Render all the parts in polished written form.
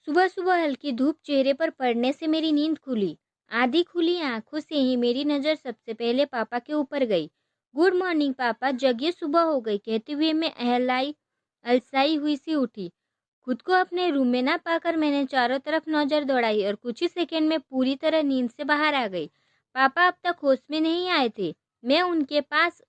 सुबह सुबह हल्की धूप चेहरे पर पड़ने से मेरी नींद खुली। आधी खुली आंखों से ही मेरी नज़र सबसे पहले पापा के ऊपर गई। गुड मॉर्निंग पापा, जगिए सुबह हो गई, कहते हुए मैं अलसाई हुई सी उठी। खुद को अपने रूम में ना पाकर मैंने चारों तरफ नजर दौड़ाई और कुछ ही सेकंड में पूरी तरह नींद से बाहर आ गई। पापा अब तक होश में नहीं आए थे। मैं उनके पास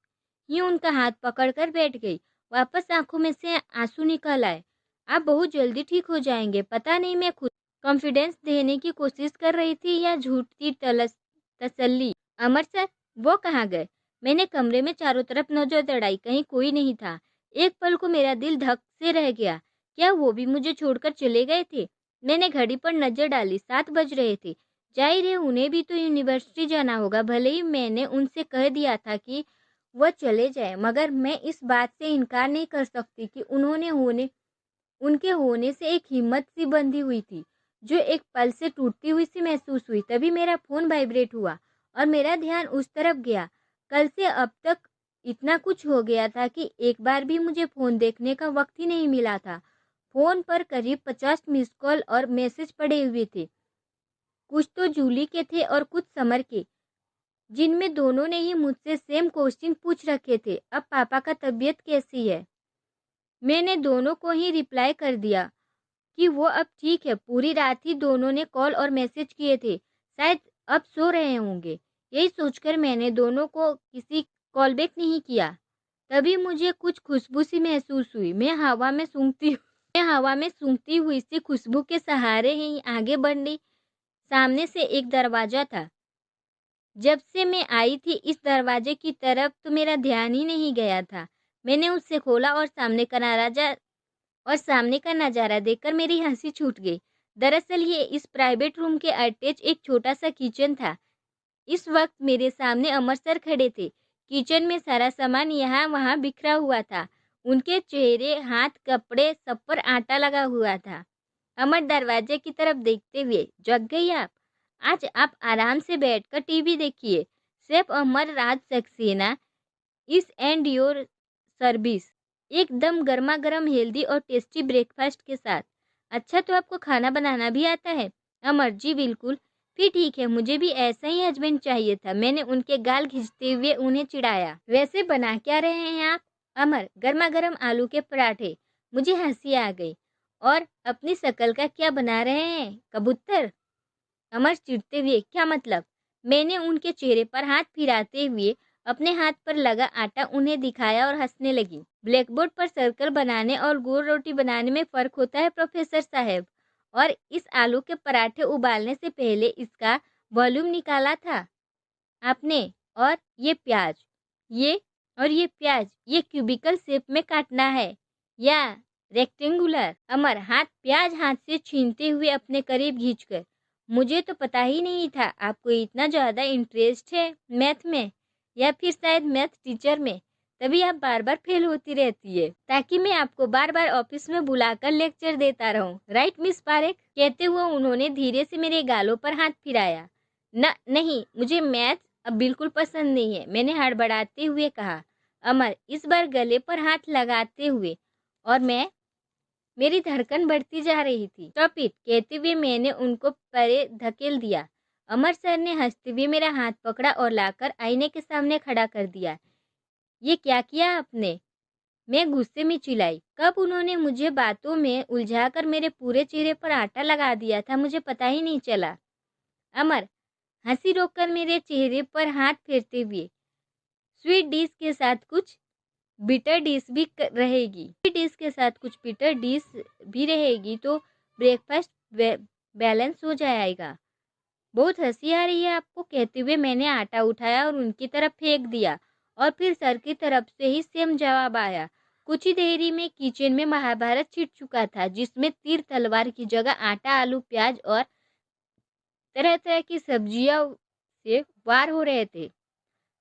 ही उनका हाथ पकड़कर बैठ गई। वापस आंखों में से आंसू निकल आए। आप बहुत जल्दी ठीक हो जाएंगे। पता नहीं मैं खुद कॉन्फिडेंस देने की कोशिश कर रही थी या झूठी तसल्ली। अमर सर, वो कहाँ गए? मैंने कमरे में चारों तरफ नजर दौड़ाई, कहीं कोई नहीं था। एक पल को मेरा दिल धक से रह गया। क्या वो भी मुझे छोड़कर चले गए थे? मैंने घड़ी पर नजर डाली, 7 बज रहे थे। जाहिर है उन्हें भी तो यूनिवर्सिटी जाना होगा। भले ही मैंने उनसे कह दिया था कि वह चले जाए, मगर मैं इस बात से इनकार नहीं कर सकती कि उनके होने से एक हिम्मत सी बंधी हुई थी, जो एक पल से टूटती हुई सी महसूस हुई। तभी मेरा फोन वाइब्रेट हुआ और मेरा ध्यान उस तरफ गया। कल से अब तक इतना कुछ हो गया था कि एक बार भी मुझे फोन देखने का वक्त ही नहीं मिला था। फोन पर करीब 50 मिस कॉल और मैसेज पड़े हुए थे। कुछ तो जूली के थे और कुछ समर के, जिनमें दोनों ने ही मुझसे सेम क्वेश्चन पूछ रखे थे। अब पापा का तबीयत कैसी है? मैंने दोनों को ही रिप्लाई कर दिया कि वो अब ठीक है। पूरी रात ही दोनों ने कॉल और मैसेज किए थे। शायद अब सो रहे होंगे। यही सोचकर मैंने दोनों को किसी कॉल बैक नहीं किया। तभी मुझे कुछ खुशबू सी महसूस हुई। मैं हवा में सूंघती हुई सी खुशबू के सहारे ही आगे बढ़ी। सामने से एक दरवाजा था। जब से मैं आई थी इस दरवाजे की तरफ तो मेरा ध्यान ही नहीं गया था। मैंने उसे खोला और सामने का नज़ारा देखकर मेरी हंसी छूट गई। दरअसल ये इस प्राइवेट रूम के अटैच एक छोटा सा किचन था। इस वक्त मेरे सामने अमर सर खड़े थे। किचन में सारा सामान यहाँ वहाँ बिखरा हुआ था। उनके चेहरे, हाथ, कपड़े सब पर आटा लगा हुआ था। अमर दरवाजे की तरफ देखते हुए, जग गई आप? आज आप आराम से बैठकर टीवी देखिए। सेफ अमर राज सक्सेना इस एंड योर सर्विस। एकदम गर्मा गर्म हेल्दी और टेस्टी ब्रेकफास्ट के साथ। अच्छा, तो आपको खाना बनाना भी आता है? अमर, जी बिल्कुल। फिर ठीक है, मुझे भी ऐसा ही हस्बैंड चाहिए था। मैंने उनके गाल खींचते हुए उन्हें चिढ़ाया। वैसे बना क्या रहे हैं आप? अमर, गर्मा गर्म आलू के पराठे। मुझे हंसी आ गई। और अपनी शक्ल का क्या बना रहे हैं? कबूतर? अमर चिढ़ते हुए, क्या मतलब? मैंने उनके चेहरे पर हाथ फिराते हुए अपने हाथ पर लगा आटा उन्हें दिखाया और हंसने लगी। ब्लैकबोर्ड पर सर्कल बनाने और गोल रोटी बनाने में फ़र्क होता है प्रोफेसर साहब। और इस आलू के पराठे उबालने से पहले इसका वॉल्यूम निकाला था आपने। और ये प्याज, ये ये प्याज, ये क्यूबिकल शेप में काटना है या रेक्टेंगुलर? अमर, प्याज हाथ से छीनते हुए अपने करीब खींचकर, मुझे तो पता ही नहीं था आपको इतना ज़्यादा इंटरेस्ट है मैथ में, या फिर शायद मैथ टीचर में। तभी आप बार बार फेल होती रहती है, ताकि मैं आपको बार बार ऑफिस में बुलाकर लेक्चर देता रहूं। Right miss Parekh? कहते हुए उन्होंने धीरे से मेरे गालों पर हाथ फिराया। नहीं, मुझे मैथ अब बिल्कुल पसंद नहीं है, मैंने हड़बड़ाते हुए कहा। अमर इस बार गले पर हाथ लगाते हुए, और मेरी धड़कन बढ़ती जा रही थी। स्टॉप इट, कहते हुए मैंने उनको परे धकेल दिया। अमर सर ने हंसते हुए मेरा हाथ पकड़ा और लाकर आईने के सामने खड़ा कर दिया। ये क्या किया आपने? मैं गुस्से में चिल्लाई। कब उन्होंने मुझे बातों में उलझाकर मेरे पूरे चेहरे पर आटा लगा दिया था, मुझे पता ही नहीं चला। अमर हंसी रोककर मेरे चेहरे पर हाथ फेरते हुए, स्वीट डिश के साथ कुछ बिटर डिश भी रहेगी। स्वीट डिश के साथ कुछ बिटर डिश भी रहेगी तो ब्रेकफास्ट बैलेंस हो जाएगा। बहुत हंसी आ रही है आपको? कहते हुए मैंने आटा उठाया और उनकी तरफ फेंक दिया और फिर सर की तरफ से ही सेम जवाब आया। कुछ ही देरी में किचन में महाभारत छिड़ चुका था, जिसमें तीर तलवार की जगह आटा, आलू, प्याज और तरह तरह की सब्जियां से वार हो रहे थे।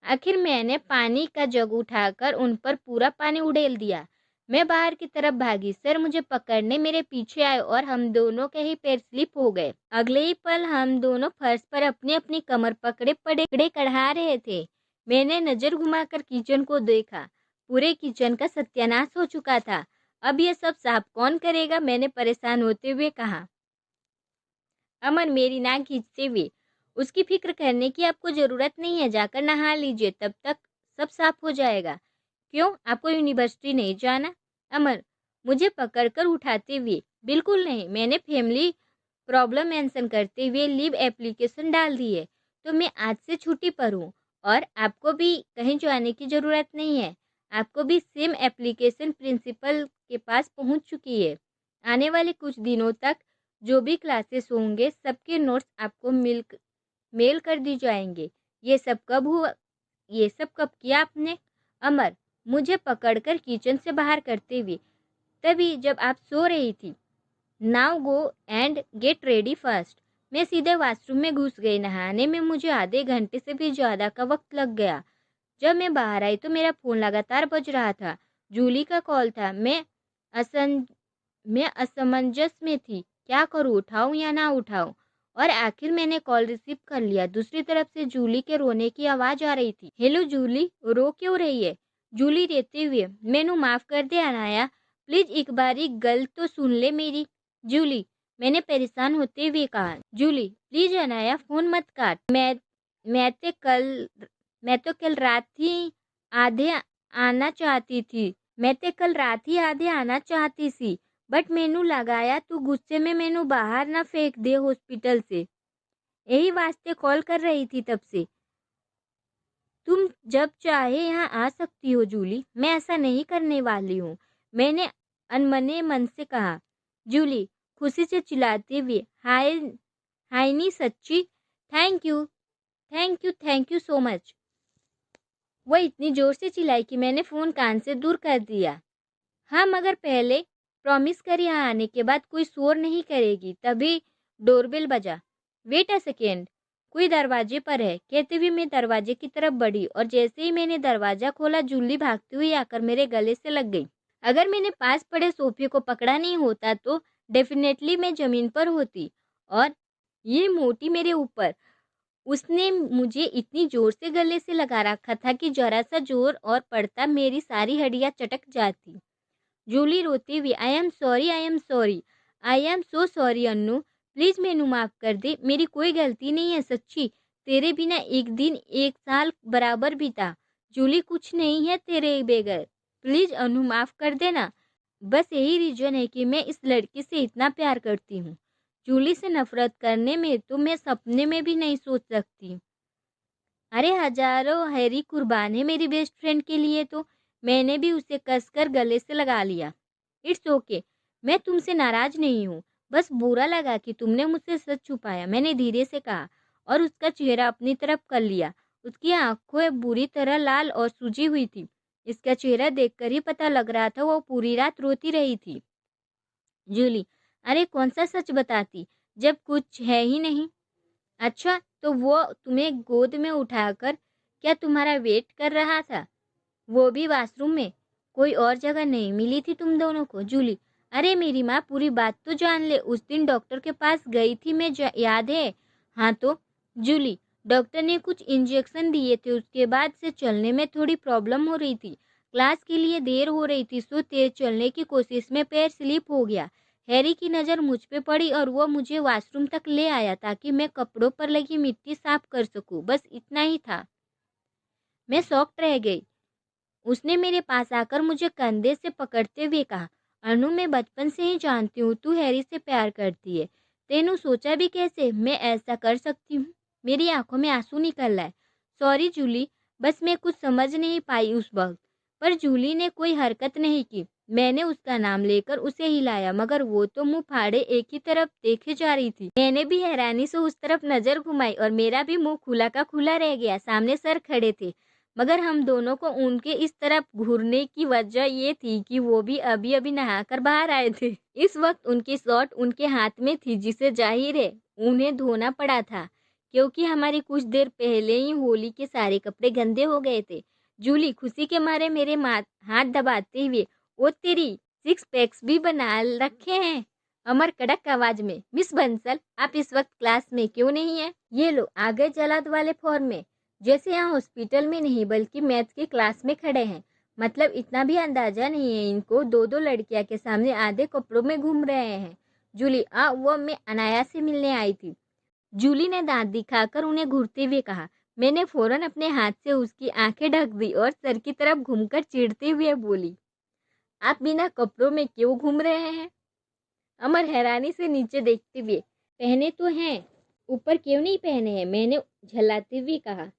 आखिर मैंने पानी का जग उठाकर उन पर पूरा पानी उड़ेल दिया। मैं बाहर की तरफ भागी। सर मुझे पकड़ने मेरे पीछे आए और हम दोनों के ही पैर स्लिप हो गए। अगले ही पल हम दोनों फर्श पर अपनी अपनी कमर पकड़े पड़े कढ़ा रहे थे। मैंने नजर घुमाकर किचन को देखा। पूरे किचन का सत्यानाश हो चुका था। अब ये सब साफ कौन करेगा? मैंने परेशान होते हुए कहा। अमर मेरी नाक खींचते हुए, उसकी फिक्र करने की आपको ज़रूरत नहीं है, जाकर नहा लीजिए, तब तक सब साफ हो जाएगा। क्यों, आपको यूनिवर्सिटी नहीं जाना? अमर मुझे पकड़कर उठाते हुए, बिल्कुल नहीं, मैंने फैमिली प्रॉब्लम मेंशन करते हुए लीव एप्लीकेशन डाल दी है, तो मैं आज से छुट्टी पर हूँ और आपको भी कहीं जाने की ज़रूरत नहीं है। आपको भी सेम एप्लीकेशन प्रिंसिपल के पास पहुँच चुकी है। आने वाले कुछ दिनों तक जो भी क्लासेस होंगे सबके नोट्स आपको मेल कर दी जाएंगे। ये सब कब हुआ? ये सब कब किया आपने? अमर मुझे पकड़कर किचन से बाहर करते हुए, तभी जब आप सो रही थी। Now go and get ready first. मैं सीधे वॉशरूम में घुस गई। नहाने में मुझे आधे घंटे से भी ज़्यादा का वक्त लग गया। जब मैं बाहर आई तो मेरा फ़ोन लगातार बज रहा था। जूली का कॉल था। मैं असमंजस में थी, क्या करूं, उठाऊं या ना उठाऊं, और आखिर मैंने कॉल रिसीव कर लिया। दूसरी तरफ से जूली के रोने की आवाज़ आ रही थी। हेलो जूली, रो क्यों रही है? जूली रहते हुए, मैनू माफ़ कर दे अनाया, प्लीज़ एक बारी गल तो सुन ले मेरी। जूली, मैंने परेशान होते हुए कहा। जूली, प्लीज़ अनाया फ़ोन मत काट। मैं तो कल मैं तो कल रात ही आधे आना चाहती थी। मैं तो कल रात ही आधे आना चाहती सी, बट मैनू लगाया तू गुस्से में मैनू बाहर ना फेंक दे हॉस्पिटल से। यही वास्ते कॉल कर रही थी तब से। तुम जब चाहे यहाँ आ सकती हो जूली, मैं ऐसा नहीं करने वाली हूँ, मैंने अनमने मन से कहा। जूली खुशी से चिल्लाते हुए, हाय हाय सच्ची, thank you thank you thank you so much. वह इतनी जोर से चिल्लाई कि मैंने फ़ोन कान से दूर कर दिया। हाँ, मगर पहले प्रॉमिस कर यहाँ आने के बाद कोई शोर नहीं करेगी। तभी डोरबेल बजा। वेट अ सेकेंड, कोई दरवाजे पर है, कहते हुए मैं दरवाजे की तरफ बढ़ी और जैसे ही मैंने दरवाज़ा खोला जूली भागती हुई आकर मेरे गले से लग गई। अगर मैंने पास पड़े सोफे को पकड़ा नहीं होता तो डेफिनेटली मैं ज़मीन पर होती और ये मोटी मेरे ऊपर। उसने मुझे इतनी ज़ोर से गले से लगा रखा था कि ज़रा सा ज़ोर और पड़ता मेरी सारी हड्डियाँ चटक जाती। जूली रोती हुई, I am sorry, I am sorry, I am so sorry Annu, please मैनू माफ़ कर दे, मेरी कोई गलती नहीं है सच्ची, तेरे बिना एक दिन एक साल बराबर बीता। जूली कुछ नहीं है तेरे बगैर, प्लीज़ अन्नू माफ़ कर देना। बस यही रीज़न है कि मैं इस लड़की से इतना प्यार करती हूँ। जूली से नफरत करने में तो मैं सपने में भी नहीं सोच सकती। अरे हजारों हैरी कुर्बान है मेरी बेस्ट फ्रेंड के लिए। तो मैंने भी उसे कसकर गले से लगा लिया। इट्स ओके, मैं तुमसे नाराज नहीं हूँ, बस बुरा लगा कि तुमने मुझसे सच छुपाया, मैंने धीरे से कहा और उसका चेहरा अपनी तरफ कर लिया। उसकी आंखें बुरी तरह लाल और सूजी हुई थी। इसका चेहरा देखकर ही पता लग रहा था वो पूरी रात रोती रही थी। जूली, अरे कौन सा सच बताती जब कुछ है ही नहीं। अच्छा, तो वो तुम्हें गोद में उठाकर क्या तुम्हारा वेट कर रहा था? वो भी वॉशरूम में? कोई और जगह नहीं मिली थी तुम दोनों को? जूली, अरे मेरी माँ पूरी बात तो जान ले, उस दिन डॉक्टर के पास गई थी मैं, याद है? हाँ तो? जूली, डॉक्टर ने कुछ इंजेक्शन दिए थे, उसके बाद से चलने में थोड़ी प्रॉब्लम हो रही थी, क्लास के लिए देर हो रही थी, सो तेज चलने की कोशिश में पैर स्लिप हो गया। हैरी की नज़र मुझ पे पड़ी और वो मुझे वॉशरूम तक ले आया ताकि मैं कपड़ों पर लगी मिट्टी साफ कर सकूं, बस इतना ही था। मैं शॉक्ड रह गई। उसने मेरे पास आकर मुझे कंधे से पकड़ते हुए कहा, अनु मैं बचपन से ही जानती हूँ तू हैरी से प्यार करती है, तेनू सोचा भी कैसे मैं ऐसा कर सकती हूँ? मेरी आंखों में आंसू निकल रहा है। सॉरी जूली, बस मैं कुछ समझ नहीं पाई उस वक्त। पर जूली ने कोई हरकत नहीं की। मैंने उसका नाम लेकर उसे हिलाया मगर वो तो मुंह फाड़े एक ही तरफ देखे जा रही थी। मैंने भी हैरानी से उस तरफ नजर घुमाई और मेरा भी मुंह खुला का खुला रह गया। सामने सर खड़े थे, मगर हम दोनों को उनके इस तरफ घूरने की वजह ये थी कि वो भी अभी अभी नहाकर बाहर आए थे। इस वक्त उनकी शर्ट उनके हाथ में थी जिसे जाहिर है उन्हें धोना पड़ा था, क्योंकि हमारी कुछ देर पहले ही होली के सारे कपड़े गंदे हो गए थे। जूली खुशी के मारे मेरे हाथ दबाते हुए, ओ तेरी, सिक्स पैक्स भी बना रखे हैं। अमर कड़क आवाज में, मिस बंसल आप इस वक्त क्लास में क्यों नहीं है? ये लो आ गए जलाद वाले फॉर्म में, जैसे यहाँ हॉस्पिटल में नहीं बल्कि मैथ की क्लास में खड़े हैं। मतलब इतना भी अंदाजा नहीं है इनको, दो दो लड़कियां के सामने आधे कपड़ों में घूम रहे हैं। जूली, वो मैं अनाया से मिलने आई थी। जूली ने दांत दिखाकर उन्हें घूरते हुए कहा। मैंने फौरन अपने हाथ से उसकी आंखें ढक दी और सर की तरफ घूमकर चिढ़ते हुए बोली, आप बिना कपड़ों में क्यों घूम रहे हैं? अमर हैरानी से नीचे देखते हुए, पहने तो हैं, ऊपर क्यों नहीं पहने हैं? मैंने झल्लाते हुए कहा।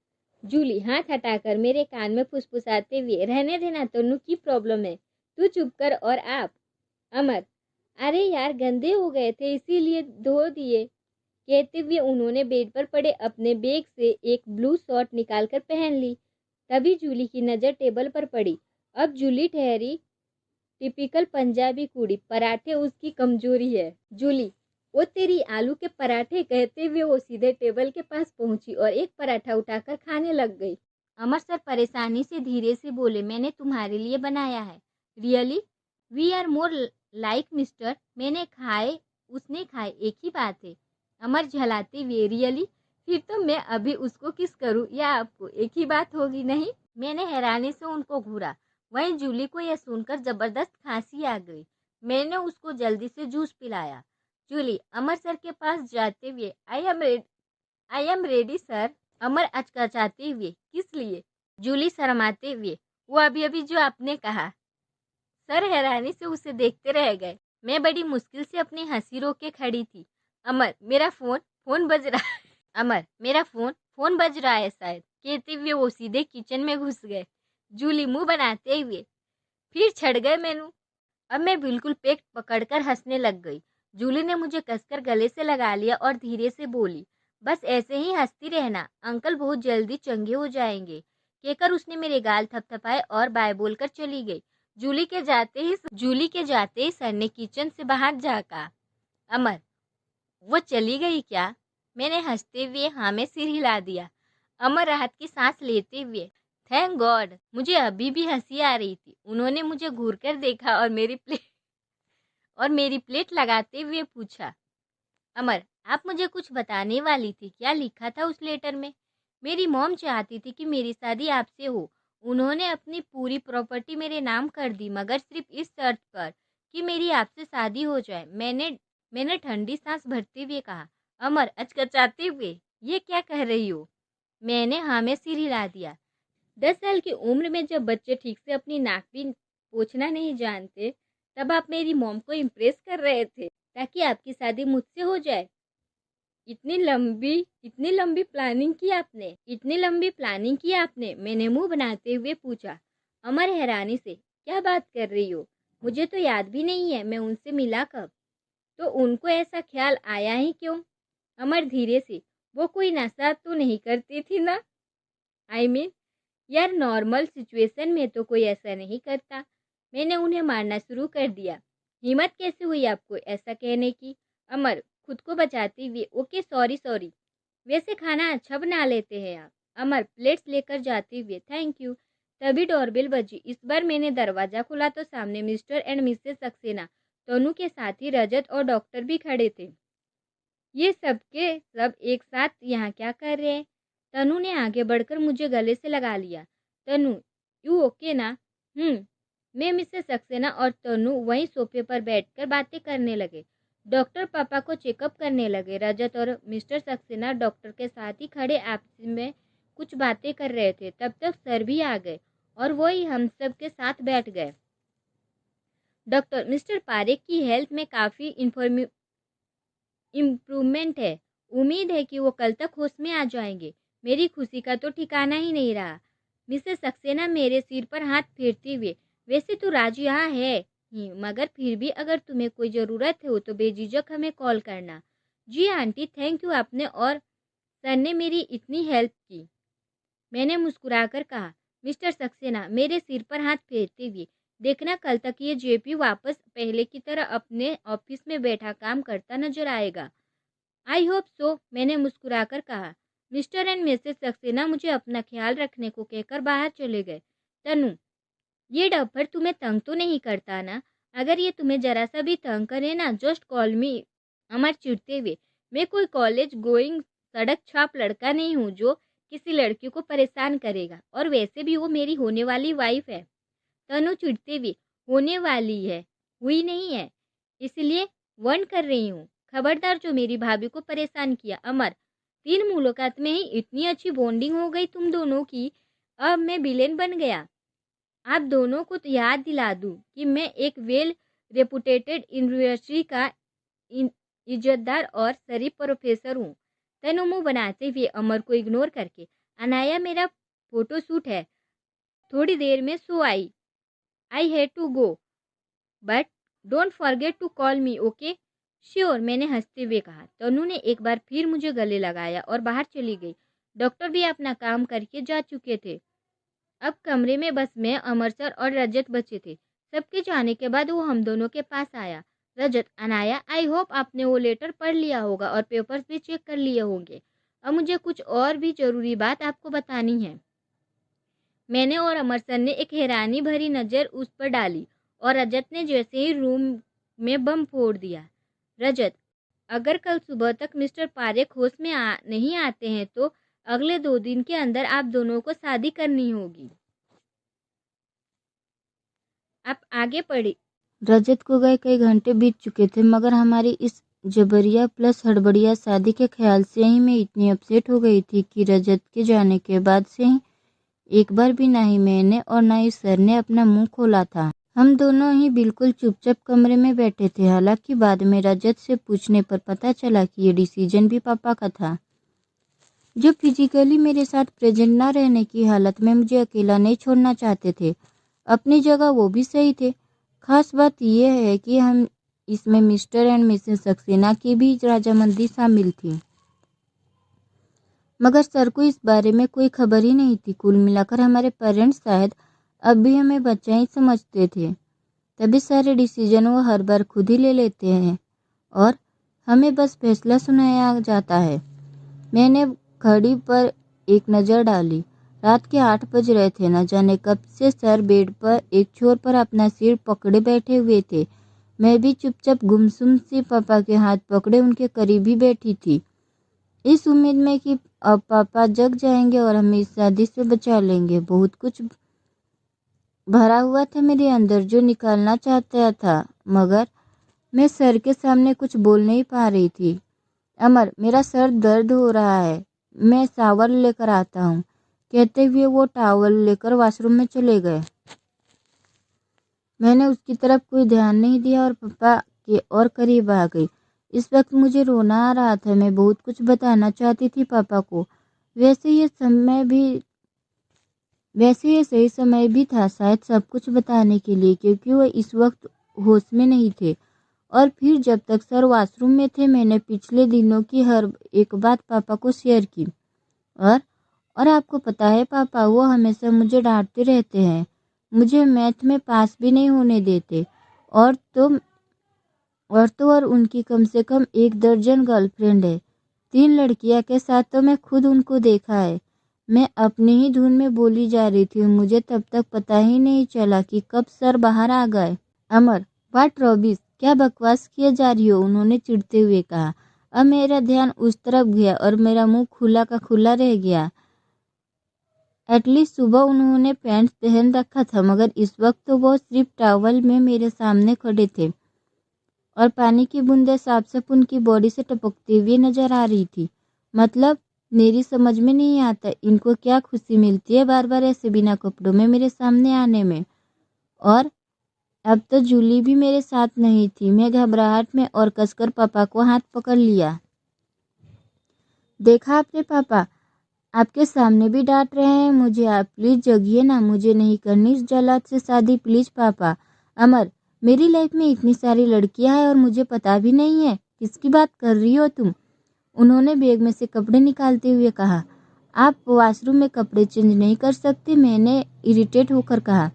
जूली हाथ हटाकर मेरे कान में फुसफुसाते हुए, रहने देना, तन्नू की प्रॉब्लम है, तू चुप कर। और आप? अमर, अरे यार, गंदे हो गए थे इसीलिए धो दिए। कहते हुए उन्होंने बेड पर पड़े अपने बैग से एक ब्लू शर्ट निकालकर पहन ली। तभी जूली की नज़र टेबल पर पड़ी। अब जूली ठहरी, टिपिकल पंजाबी कुड़ी, पराठे उसकी कमजोरी है। जूली, वो तेरी आलू के पराठे, कहते हुए वो सीधे टेबल के पास पहुंची और एक पराठा उठाकर खाने लग गई। अमर सर परेशानी से धीरे से बोले, मैंने तुम्हारे लिए बनाया है। Really? We are more like mister. मैंने खाए, उसने खाए, एक ही बात है। अमर झलाते हुए, रियली? फिर तो मैं अभी उसको किस करूं या आपको, एक ही बात होगी नहीं? मैंने हैरानी से उनको घूरा। वहीं जूली को यह सुनकर जबरदस्त खांसी आ गई। मैंने उसको जल्दी से जूस पिलाया। जूली अमर सर के पास जाते हुए, आई एम रेडी सर। अमर अचकचाते हुए, किस लिए? जूली शर्माते हुए, वो अभी अभी जो आपने कहा। सर हैरानी से उसे देखते रह गए। मैं बड़ी मुश्किल से अपनी हंसी रोक के खड़ी थी। अमर, मेरा फोन बज रहा है। अमर, मेरा फोन बज रहा है शायद, कहते हुए वो सीधे किचन में घुस गए। जूली मुंह बनाते हुए, फिर छड़ गए मैनू। अब मैं बिल्कुल पेट पकड़कर हंसने लग गई। जूली ने मुझे कसकर गले से लगा लिया और धीरे से बोली, बस ऐसे ही हंसती रहना, अंकल बहुत जल्दी चंगे हो जाएंगे। कहकर उसने मेरे गाल थपथपाए और बाय बोलकर चली गई। जूली के जाते ही सर ने किचन से बाहर झाँका। अमर, वो चली गई क्या? मैंने हंसते हुए हाँ में सिर हिला दिया। अमर राहत की सांस लेते हुए, थैंक गॉड। मुझे अभी भी हंसी आ रही थी। उन्होंने मुझे घूरकर देखा और मेरी प्लेट लगाते हुए पूछा, अमर, आप मुझे कुछ बताने वाली थी, क्या लिखा था उस लेटर में? मेरी मॉम चाहती थी कि मेरी शादी आपसे हो। उन्होंने अपनी पूरी प्रॉपर्टी मेरे नाम कर दी, मगर सिर्फ इस शर्त पर कि मेरी आपसे शादी हो जाए। मैंने ठंडी सांस भरते हुए कहा। अमर अचकचाते हुए, ये क्या कह रही हो? मैंने हाँ में सिर हिला दिया। 10 साल की उम्र में जब बच्चे ठीक से अपनी नाक भी पोंछना नहीं जानते, तब आप मेरी मॉम को इम्प्रेस कर रहे थे ताकि आपकी शादी मुझसे हो जाए। इतनी लंबी प्लानिंग की आपने? मैंने मुंह बनाते हुए पूछा। अमर हैरानी से, क्या बात कर रही हो? मुझे तो याद भी नहीं है मैं उनसे मिला कब। तो उनको ऐसा ख्याल आया ही क्यों? अमर धीरे से, वो कोई नशा तो नहीं करती थी ना? आई मीन, यार नॉर्मल सिचुएशन में तो कोई ऐसा नहीं करता। मैंने उन्हें मारना शुरू कर दिया। हिम्मत कैसे हुई आपको ऐसा कहने की? अमर खुद को बचाते हुए, ओके सॉरी। वैसे खाना अच्छा बना लेते हैं आप। अमर प्लेट्स लेकर जाते हुए, थैंक यू। तभी डोरबेल बजी। इस बार मैंने दरवाजा खोला तो सामने मिस्टर एंड मिसेस सक्सेना, तनु के साथ ही रजत और डॉक्टर भी खड़े थे। ये सब के सब एक साथ यहाँ क्या कर रहे हैं? तनु ने आगे बढ़कर मुझे गले से लगा लिया। तनु, यू ओके ना? मैं मिसेस सक्सेना और तनु वहीं सोफे पर बैठकर बातें करने लगे। डॉक्टर पापा को चेकअप करने लगे। रजत और मिस्टर सक्सेना डॉक्टर के साथ ही खड़े आपस में कुछ बातें कर रहे थे। तब तक सर भी आ गए और वही हम सब के साथ बैठ गए। डॉक्टर, मिस्टर पारेख की हेल्थ में काफ़ी इम्प्रूवमेंट है। उम्मीद है कि वो कल तक होश में आ जाएंगे। मेरी खुशी का तो ठिकाना ही नहीं रहा। मिसेस सक्सेना मेरे सिर पर हाथ फेरते हुए, वैसे तो राजू यहाँ है ही, मगर फिर भी अगर तुम्हें कोई ज़रूरत हो तो बेझिझक हमें कॉल करना। जी आंटी, थैंक यू, आपने और सर ने मेरी इतनी हेल्प की। मैंने मुस्कुराकर कहा। मिस्टर सक्सेना मेरे सिर पर हाथ फेरते हुए, देखना कल तक ये जेपी वापस पहले की तरह अपने ऑफिस में बैठा काम करता नजर आएगा। आई होप सो, मैंने मुस्कुराकर कहा। मिस्टर एंड मिसेस सक्सेना मुझे अपना ख्याल रखने को कहकर बाहर चले गए। तनु, ये डब्बर तुम्हें तंग तो नहीं करता ना? अगर ये तुम्हें जरा सा भी तंग करे ना, जस्ट कॉल मी। अमर चिढ़ते हुए, मैं कोई कॉलेज गोइंग सड़क छाप लड़का नहीं हूँ जो किसी लड़की को परेशान करेगा, और वैसे भी वो मेरी होने वाली वाइफ है। तनु चिढ़ते हुए, होने वाली है, हुई नहीं है, इसलिए वार्न कर रही हूँ। खबरदार जो मेरी भाभी को परेशान किया। अमर, 3 मुलाकात में ही इतनी अच्छी बॉन्डिंग हो गई तुम दोनों की। अब मैं विलेन बन गया। आप दोनों को तो याद दिला दूं कि मैं एक वेल रेपुटेटेड यूनिवर्सिटी का इज्जतदार और शरीफ प्रोफेसर हूँ। तनु मुंह बनाते हुए अमर को इग्नोर करके, अनाया मेरा फोटोशूट है, थोड़ी देर में so I have to go, but don't forget to call me, okay? Sure, मैंने हंसते हुए कहा। तनु ने एक बार फिर मुझे गले लगाया और बाहर चली गई। डॉक्टर भी अपना काम करके जा चुके थे। अब कमरे में बस मैं, अमर सर और रजत बचे थे। सबके जाने के बाद वो हम दोनों के पास आया। रजत, अनाया, आई होप आपने वो लेटर पढ़ लिया होगा और पेपर्स भी चेक कर लिए होंगे। अब मुझे कुछ और भी जरूरी बात आपको बतानी है। मैंने और अमर सर ने एक हैरानी भरी नज़र उस पर डाली और रजत ने जैसे ही रूम में बम फोड़ दिया। रजत, अगर कल सुबह तक मिस्टर पारेख होश में नहीं आते हैं तो अगले 2 दिन के अंदर आप दोनों को शादी करनी होगी। आप आगे पढ़े। रजत को गए कई घंटे बीत चुके थे, मगर हमारी इस जबरिया प्लस हड़बड़िया शादी के ख्याल से ही मैं इतनी अपसेट हो गई थी कि रजत के जाने के बाद से ही एक बार भी ना ही मैंने और ना ही सर ने अपना मुंह खोला था। हम दोनों ही बिल्कुल चुपचाप कमरे में बैठे थे। हालांकि बाद में रजत से पूछने पर पता चला कि ये डिसीजन भी पापा का था, जो फिजिकली मेरे साथ प्रेजेंट ना रहने की हालत में मुझे अकेला नहीं छोड़ना चाहते थे। अपनी जगह वो भी सही थे। खास बात यह है कि हम इसमें मिस्टर एंड मिसेस सक्सेना की भी रजामंदी शामिल थी, मगर सर को इस बारे में कोई खबर ही नहीं थी। कुल मिलाकर हमारे पेरेंट्स शायद अब भी हमें बच्चा ही समझते थे। तभी सारे डिसीजन वो हर बार खुद ही ले लेते हैं और हमें बस फैसला सुनाया जाता है। मैंने घड़ी पर एक नज़र डाली। रात के 8 बज रहे थे। न जाने कब से सर बेड पर एक छोर पर अपना सिर पकड़े बैठे हुए थे। मैं भी चुपचाप गुमसुम से पापा के हाथ पकड़े उनके करीब ही बैठी थी, इस उम्मीद में कि अब पापा जग जाएंगे और हमें इस शादी से बचा लेंगे। बहुत कुछ भरा हुआ था मेरे अंदर जो निकालना चाहता था, मगर मैं सर के सामने कुछ बोल नहीं पा रही थी। अमर, मेरा सर दर्द हो रहा है, मैं शावर लेकर आता हूँ, कहते हुए वो टॉवल लेकर वॉशरूम में चले गए। मैंने उसकी तरफ कोई ध्यान नहीं दिया और पापा के और करीब आ गई। इस वक्त मुझे रोना आ रहा था। मैं बहुत कुछ बताना चाहती थी पापा को। वैसे ये सही समय भी था शायद सब कुछ बताने के लिए, क्योंकि वो इस वक्त होश में नहीं थे। और फिर जब तक सर वॉशरूम में थे मैंने पिछले दिनों की हर एक बात पापा को शेयर की। और आपको पता है पापा, वो हमेशा मुझे डांटते रहते हैं, मुझे मैथ में पास भी नहीं होने देते। और उनकी कम से कम 1 दर्जन गर्लफ्रेंड है, 3 लड़कियां के साथ। तो मैं खुद उनको देखा है। मैं अपनी ही धुन में बोली जा रही थी। मुझे तब तक पता ही नहीं चला कि कब सर बाहर आ गए। अमर, व्हाट रॉबिस, क्या बकवास किए जा रही हो, उन्होंने चिढ़ते हुए कहा। अब मेरा ध्यान उस तरफ गया और मेरा मुंह खुला का खुला रह गया। एटलीस्ट सुबह उन्होंने पैंट्स पहन रखा था, मगर इस वक्त तो वो सिर्फ टॉवल में मेरे सामने खड़े थे और पानी की बूंदें साफ साफ उनकी बॉडी से टपकती हुई नजर आ रही थी। मतलब मेरी समझ में नहीं आता इनको क्या खुशी मिलती है बार बार ऐसे बिना कपड़ों में मेरे सामने आने में। और अब तो जूली भी मेरे साथ नहीं थी। मैं घबराहट में और कसकर पापा को हाथ पकड़ लिया। देखा आपने पापा, आपके सामने भी डांट रहे हैं मुझे। आप प्लीज जगिए ना, मुझे नहीं करनी इस जल्लाद से शादी, प्लीज पापा। अमर, मेरी लाइफ में इतनी सारी लड़कियां हैं और मुझे पता भी नहीं है। किसकी बात कर रही हो तुम? उन्होंने बैग में से कपड़े निकालते हुए कहा। आप वॉशरूम में कपड़े चेंज नहीं कर सकते? मैंने इरिटेट होकर कहा।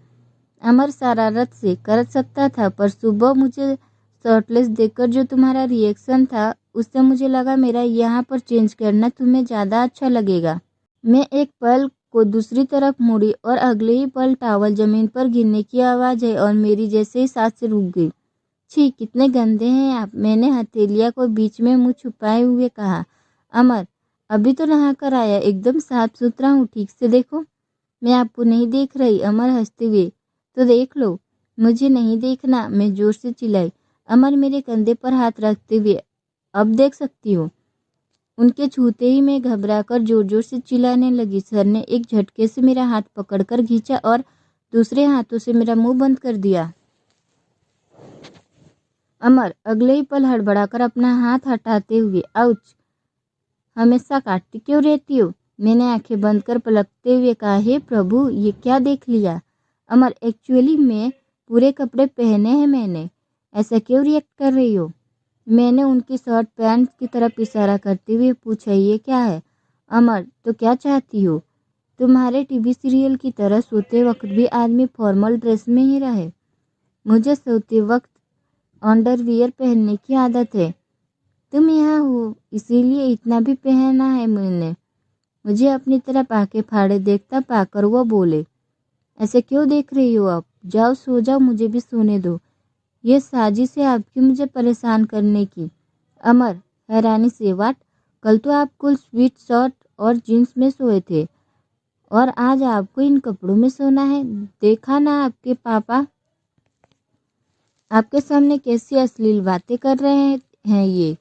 अमर शरारत से कर सकता था, पर सुबह मुझे शर्टलेस देखकर जो तुम्हारा रिएक्शन था उससे मुझे लगा मेरा यहाँ पर चेंज करना तुम्हें ज़्यादा अच्छा लगेगा। मैं एक पल को दूसरी तरफ मुड़ी और अगले ही पल टॉवल जमीन पर गिरने की आवाज़ आई और मेरी जैसे ही सांसें रुक गई। छी, कितने गंदे हैं आप, मैंने हथेलिया को बीच में मुंह छुपाए हुए कहा। अमर, अभी तो नहा कर आया, एकदम साफ सुथरा हूँ, ठीक से देखो। मैं आपको नहीं देख रही, अमर हंसते हुए। तो देख लो। मुझे नहीं देखना, मैं जोर से चिल्लाई। अमर मेरे कंधे पर हाथ रखते हुए, अब देख सकती हो। उनके छूते ही मैं घबराकर जोर जोर से चिल्लाने लगी। सर ने एक झटके से मेरा हाथ पकड़कर खींचा और दूसरे हाथों से मेरा मुंह बंद कर दिया। अमर अगले ही पल हड़बड़ाकर अपना हाथ हटाते हुए, आउच, हमेशा काटती क्यों रहती हो? मैंने आंखें बंद कर पलकते हुए कहा, हे प्रभु, ये क्या देख लिया? अमर, एक्चुअली मैं पूरे कपड़े पहने हैं मैंने, ऐसा क्यों रिएक्ट कर रही हो? मैंने उनकी शर्ट पैंट की तरफ इशारा करते हुए पूछा, ये क्या है? अमर, तो क्या चाहती हो? तुम्हारे टीवी सीरियल की तरह सोते वक्त भी आदमी फॉर्मल ड्रेस में ही रहे। मुझे सोते वक्त अंडरवियर पहनने की आदत है। तुम यहाँ हो इसीलिए इतना भी पहना है मैंने। मुझे अपनी तरफ आंखें फाड़े देखता पाकर वो बोले, ऐसे क्यों देख रही हो? आप जाओ, सो जाओ, मुझे भी सोने दो। ये साजिश है आपकी मुझे परेशान करने की। अमर हैरानी से, वाट, कल तो आप कुल स्वीट शर्ट और जीन्स में सोए थे और आज आपको इन कपड़ों में सोना है। देखा ना आपके पापा आपके सामने कैसी अश्लील बातें कर रहे हैं ये।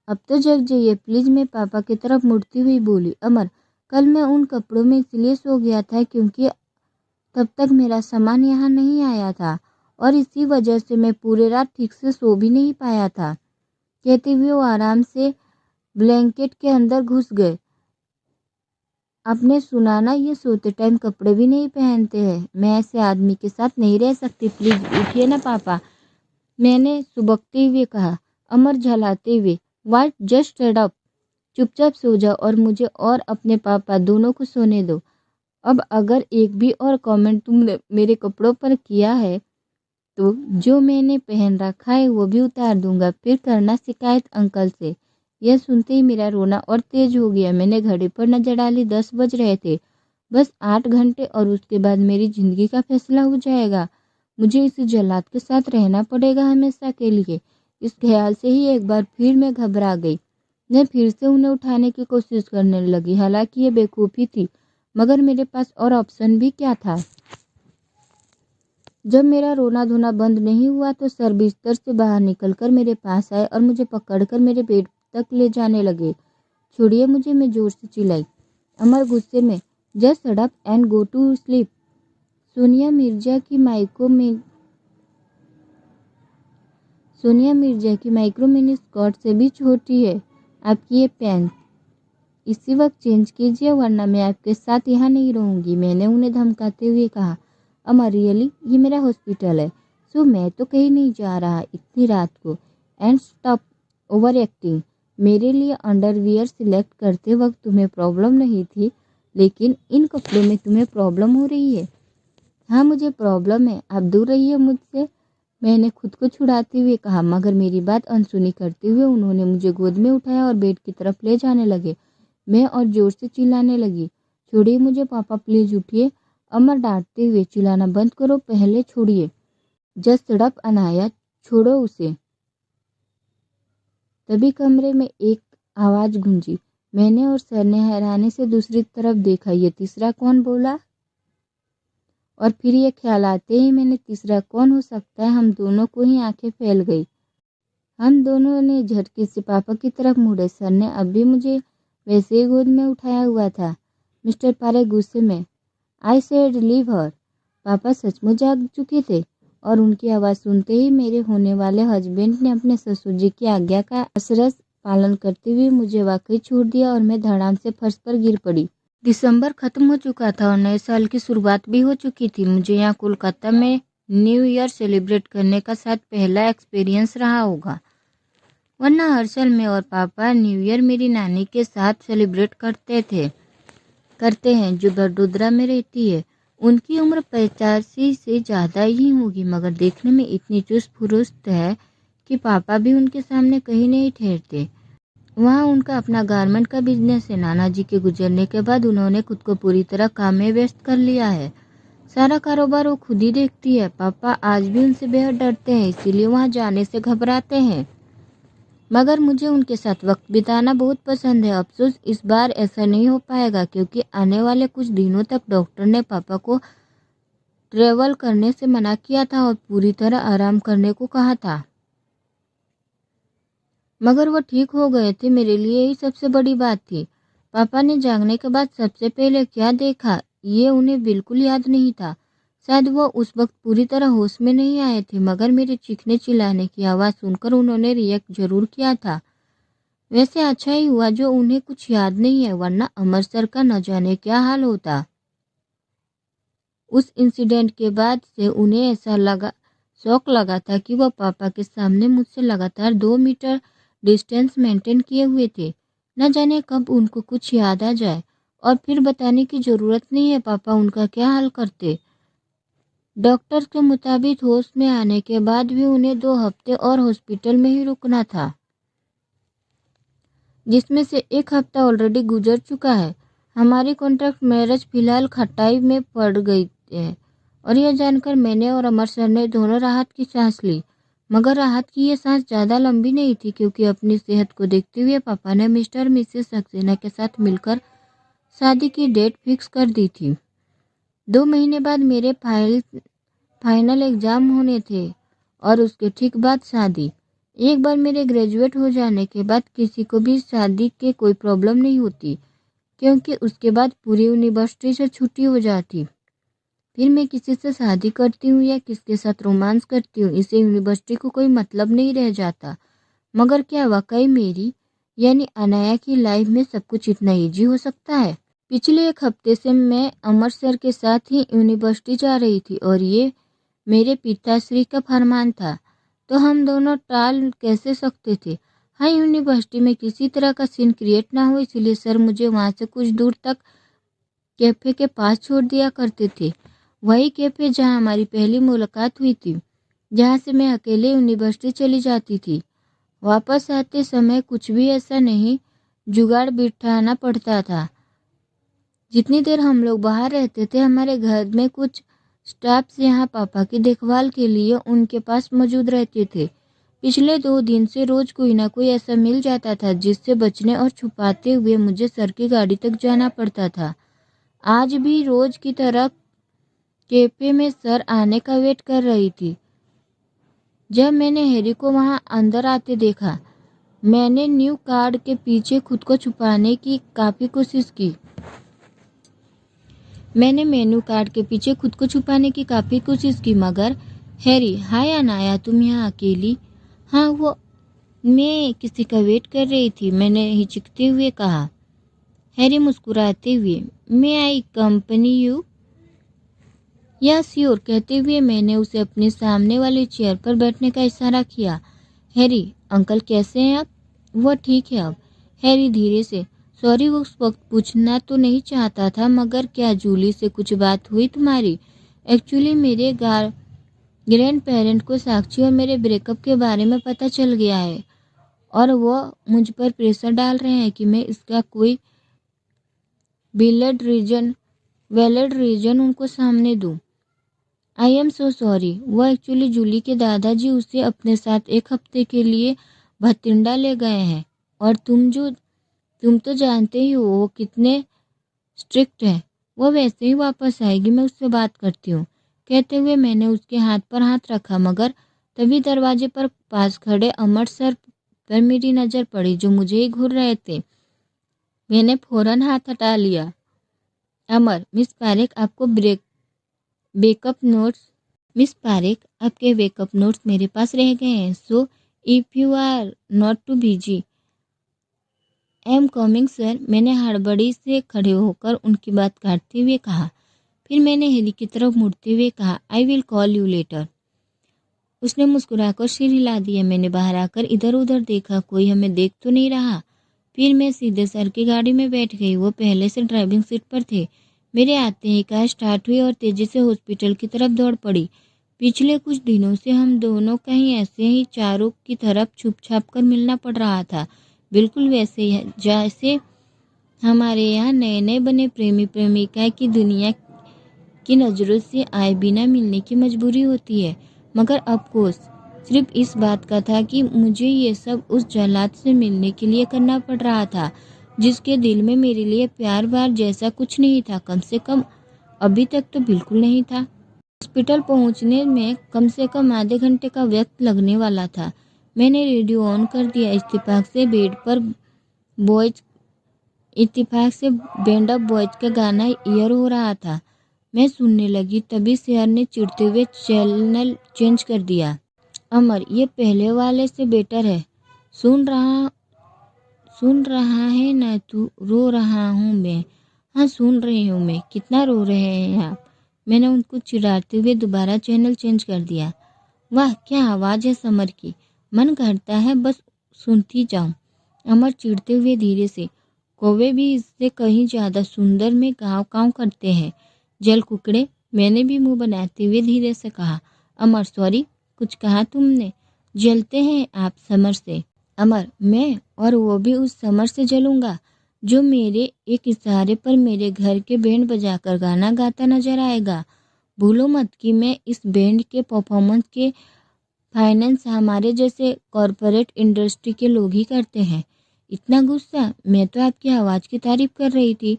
अब तो जग जाइए प्लीज। मैं पापा की तरफ मुड़ती हुई बोली, अमर, कल मैं उन कपड़ों में इसलिए सो गया था क्योंकि तब तक मेरा सामान यहाँ नहीं आया था और इसी वजह से मैं पूरी रात ठीक से सो भी नहीं पाया था। कहते हुए वो आराम से ब्लैंकेट के अंदर घुस गए। आपने सुना ना, ये सोते टाइम कपड़े भी नहीं पहनते हैं। मैं ऐसे आदमी के साथ नहीं रह सकती, प्लीज उठिए ना पापा, मैंने सुबकते हुए कहा। अमर झलाते हुए, वाट, जस्ट स्टैंड अप, चुपचाप सो जाओ और मुझे और अपने पापा दोनों को सोने दो। अब अगर एक भी और कमेंट तुमने मेरे कपड़ों पर किया है तो जो मैंने पहन रखा है वो भी उतार दूंगा, फिर करना शिकायत अंकल से। यह सुनते ही मेरा रोना और तेज हो गया। मैंने घड़ी पर नजर डाली, 10 बज रहे थे। बस 8 घंटे और उसके बाद मेरी जिंदगी का फैसला हो जाएगा। मुझे इस जल्लाद के साथ रहना पड़ेगा हमेशा के लिए। इस ख्याल से ही एक बार फिर मैं घबरा गई। मैं फिर से उन्हें उठाने की कोशिश करने लगी। हालांकि ये बेवकूफ़ी थी, मगर मेरे पास और ऑप्शन भी क्या था। जब मेरा रोना धोना बंद नहीं हुआ तो सर बिस्तर से बाहर निकलकर मेरे पास आए और मुझे पकड़कर मेरे बेड तक ले जाने लगे। छोड़िए मुझे, मैं जोर से चिल्लाई। अमर गुस्से में, just shut up and go to sleep. Sonia Mirza की माइक्रो मिनी स्कर्ट से भी छोटी है आपकी ये पैंट। इसी वक्त चेंज कीजिए वरना मैं आपके साथ यहाँ नहीं रहूँगी, मैंने उन्हें धमकाते हुए कहा। अमर, रियली, ये मेरा हॉस्पिटल है, सो मैं तो कहीं नहीं जा रहा इतनी रात को। And stop over acting. मेरे लिए अंडरवियर सिलेक्ट करते वक्त तुम्हें प्रॉब्लम नहीं थी, लेकिन इन कपड़ों में तुम्हें प्रॉब्लम हो रही है। हाँ, मुझे प्रॉब्लम है, आप दूर रहिए मुझसे, मैंने खुद को छुड़ाते हुए कहा। मगर मेरी बात अनसुनी करते हुए उन्होंने मुझे गोद में उठाया और बेड की तरफ ले जाने लगे। मैं और जोर से चिल्लाने लगी, छोड़िए मुझे पापा, प्लीज उठिए। अमर डांटते हुए, चिल्लाना बंद करो, पहले छोड़िए। जस्ट सड़प अनाया, छोड़ो उसे। तभी कमरे में एक आवाज गूंजी। मैंने और सर ने हैरानी से दूसरी तरफ देखा। ये तीसरा कौन बोला? और फिर ये ख्याल आते ही मैंने तीसरा कौन हो सकता है, हम दोनों को ही आंखें फैल गई। हम दोनों ने झटके से पापा की तरफ मुड़े। सर ने अब भी मुझे वैसे ही गोद में उठाया हुआ था। मिस्टर पारे गुस्से में, आई सेड लीव हर। पापा सचमुच जाग चुके थे और उनकी आवाज़ सुनते ही मेरे होने वाले हस्बैंड ने अपने ससुर जी की आज्ञा का अक्षरशः पालन करते हुए मुझे वाकई छोड़ दिया और मैं धड़ाम से फर्श पर गिर पड़ी। दिसंबर खत्म हो चुका था और नए साल की शुरुआत भी हो चुकी थी। मुझे यहाँ कोलकाता में न्यू ईयर सेलिब्रेट करने का शायद पहला एक्सपीरियंस रहा होगा, वरना हर साल मैं और पापा न्यू ईयर मेरी नानी के साथ सेलिब्रेट करते हैं जो बड़ोदरा में रहती है। उनकी उम्र 85 से ज़्यादा ही होगी, मगर देखने में इतनी चुस्त फुरुस्त है कि पापा भी उनके सामने कहीं नहीं ठहरते। वहाँ उनका अपना गारमेंट का बिजनेस है। नाना जी के गुजरने के बाद उन्होंने खुद को पूरी तरह काम में व्यस्त कर लिया है। सारा कारोबार वो खुद ही देखती है। पापा आज भी उनसे बेहद डरते हैं, इसीलिए वहाँ जाने से घबराते हैं। मगर मुझे उनके साथ वक्त बिताना बहुत पसंद है। अफसोस इस बार ऐसा नहीं हो पाएगा क्योंकि आने वाले कुछ दिनों तक डॉक्टर ने पापा को ट्रैवल करने से मना किया था और पूरी तरह आराम करने को कहा था। मगर वो ठीक हो गए थे, मेरे लिए यही सबसे बड़ी बात थी। पापा ने जागने के बाद सबसे पहले क्या देखा ये उन्हें बिल्कुल याद नहीं था। शायद वो उस वक्त पूरी तरह होश में नहीं आए थे, मगर मेरे चीखने चिल्लाने की आवाज़ सुनकर उन्होंने रिएक्ट जरूर किया था। वैसे अच्छा ही हुआ जो उन्हें कुछ याद नहीं है, वरना अमर सर का न जाने क्या हाल होता। उस इंसिडेंट के बाद से उन्हें ऐसा लगा शौक लगा था कि वह पापा के सामने मुझसे लगातार 2 मीटर डिस्टेंस मेंटेन किए हुए थे। न जाने कब उनको कुछ याद आ जाए और फिर बताने की ज़रूरत नहीं है पापा उनका क्या हाल करते। डॉक्टर के मुताबिक होश में आने के बाद भी उन्हें 2 हफ्ते और हॉस्पिटल में ही रुकना था, जिसमें से 1 हफ्ता ऑलरेडी गुजर चुका है। हमारी कॉन्ट्रैक्ट मैरिज फिलहाल खटाई में पड़ गई है और यह जानकर मैंने और अमर सर ने दोनों राहत की सांस ली। मगर राहत की यह सांस ज़्यादा लंबी नहीं थी, क्योंकि अपनी सेहत को देखते हुए पापा ने मिस्टर मिसेस सक्सेना के साथ मिलकर शादी की डेट फिक्स कर दी थी। 2 महीने बाद मेरे फाइनल एग्ज़ाम होने थे और उसके ठीक बाद शादी। एक बार मेरे ग्रेजुएट हो जाने के बाद किसी को भी शादी के कोई प्रॉब्लम नहीं होती, क्योंकि उसके बाद पूरी यूनिवर्सिटी से छुट्टी हो जाती। फिर मैं किसी से शादी करती हूँ या किसके साथ रोमांस करती हूँ, इसे यूनिवर्सिटी को कोई मतलब नहीं रह जाता। मगर क्या वाकई मेरी यानी अनाया की लाइफ में सब कुछ इतना ईजी हो सकता है? पिछले 1 हफ्ते से मैं अमर सर के साथ ही यूनिवर्सिटी जा रही थी और ये मेरे पिताश्री का फरमान था, तो हम दोनों टाल कैसे सकते थे। हाँ, यूनिवर्सिटी में किसी तरह का सीन क्रिएट ना हो, इसलिए सर मुझे वहाँ से कुछ दूर तक कैफ़े के पास छोड़ दिया करते थे। वही कैफ़े जहाँ हमारी पहली मुलाकात हुई थी, जहाँ से मैं अकेले यूनिवर्सिटी चली जाती थी। वापस आते समय कुछ भी ऐसा नहीं जुगाड़ बिठाना पड़ता था। जितनी देर हम लोग बाहर रहते थे, हमारे घर में कुछ स्टाफ्स यहाँ पापा की देखभाल के लिए उनके पास मौजूद रहते थे। पिछले 2 दिन से रोज कोई ना कोई ऐसा मिल जाता था जिससे बचने और छुपाते हुए मुझे सर की गाड़ी तक जाना पड़ता था। आज भी रोज की तरह कैफे में सर आने का वेट कर रही थी। जब मैंने हैरी को वहां अंदर आते देखा, मैंने न्यू कार्ड के पीछे खुद को छुपाने की काफ़ी कोशिश की। मगर हैरी, हाय अनाया, तुम यहाँ अकेली? हाँ, वो मैं किसी का वेट कर रही थी, मैंने हिचकते हुए कहा। हैरी मुस्कुराते हुए, मैं आई कंपनी यू? या श्योर, कहते हुए मैंने उसे अपने सामने वाले चेयर पर बैठने का इशारा किया। हैरी, अंकल कैसे हैं आप? वो ठीक है अब। हैरी धीरे से, सॉरी, वो उस वक्त पूछना तो नहीं चाहता था, मगर क्या जूली से कुछ बात हुई तुम्हारी? एक्चुअली मेरे ग्रैंड पेरेंट को साक्षी और मेरे ब्रेकअप के बारे में पता चल गया है और वो मुझ पर प्रेशर डाल रहे हैं कि मैं इसका कोई वैलिड रीजन उनको सामने दूं। I am so sorry. वो एक्चुअली जूली के दादाजी उसे अपने साथ 1 हफ्ते के लिए भटिंडा ले गए हैं और तुम तो जानते ही हो वो कितने स्ट्रिक्ट है। वो वैसे ही वापस आएगी, मैं उससे बात करती हूँ। कहते हुए मैंने उसके हाथ पर हाथ रखा, मगर तभी दरवाजे पर पास खड़े अमर सर पर मेरी नज़र पड़ी, जो मुझे ही घूर रहे थे। मैंने फौरन हाथ हटा लिया। अमर, मिस पारेख आपको बैकअप नोट्स मिस पारेख, आपके बैकअप नोट्स मेरे पास रह गए हैं, so if you are not too busy I am coming sir. मैंने हड़बड़ी से खड़े होकर उनकी बात काटते हुए कहा। फिर मैंने हैरी की तरफ मुड़ते हुए कहा, I will call you later. उसने मुस्कुराकर सिर हिला दिया। मैंने बाहर आकर इधर उधर देखा, कोई हमें देख तो नहीं रहा। फिर मैं सीधे सर की गाड़ी में बैठ गई। वो पहले से ड्राइविंग सीट पर थे। मेरे आते ही कार स्टार्ट हुई और तेजी से हॉस्पिटल की तरफ दौड़ पड़ी। पिछले कुछ दिनों से हम दोनों कहीं ऐसे ही चारों की तरफ छुप छाप कर मिलना पड़ रहा था, बिल्कुल वैसे ही जैसे हमारे यहाँ नए नए बने प्रेमी प्रेमिका की दुनिया की नज़रों से आए बिना मिलने की मजबूरी होती है। मगर अफकोर्स सिर्फ इस बात का था कि मुझे ये सब उस जल्लाद से मिलने के लिए करना पड़ रहा था, जिसके दिल में मेरे लिए प्यार व्यार जैसा कुछ नहीं था। कम से कम अभी तक तो बिल्कुल नहीं था। हॉस्पिटल पहुंचने में कम से कम आधे घंटे का वक्त लगने वाला था। मैंने रेडियो ऑन कर दिया। इत्तेफाक से बैंड ऑफ बॉयज का गाना ईयर हो रहा था। मैं सुनने लगी, तभी शेयर ने चिढ़ते हुए चैनल चेंज कर दिया। अमर, ये पहले वाले से बेटर है। सुन रहा है ना तू? रो रहा हूँ मैं। हाँ, सुन रही हूँ मैं। कितना रो रहे हैं आप? मैंने उनको चिढ़ाते हुए दोबारा चैनल चेंज कर दिया। वाह, क्या आवाज़ है समर की। मन करता है बस सुनती जाऊं। अमर चिढ़ते हुए धीरे से, कौवे भी इससे कहीं ज़्यादा सुंदर में काँव काँव करते हैं। जल कुकड़े, मैंने भी मुंह बनाते हुए धीरे से कहा। अमर, सॉरी, कुछ कहा तुमने? जलते हैं आप समर से। अमर, मैं और वो भी उस समर से जलूंगा जो मेरे एक इशारे पर मेरे घर के बैंड बजाकर गाना गाता नजर आएगा। भूलो मत कि मैं इस बैंड के परफॉर्मेंस के फाइनेंस हमारे जैसे कॉरपोरेट इंडस्ट्री के लोग ही करते हैं। इतना गुस्सा? मैं तो आपकी आवाज़ की तारीफ कर रही थी।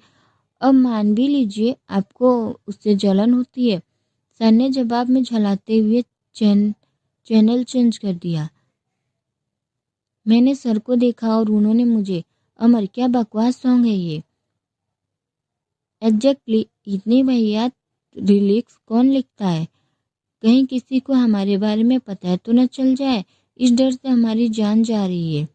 अब मान भी लीजिए आपको उससे जलन होती है। सर ने जवाब में झलाते हुए चैनल चेंज कर दिया। मैंने सर को देखा और उन्होंने मुझे। अमर, क्या बकवास सॉन्ग है ये। एग्जैक्टली, इतनी वाहियात लिरिक्स कौन लिखता है? कहीं किसी को हमारे बारे में पता तो न चल जाए, इस डर से हमारी जान जा रही है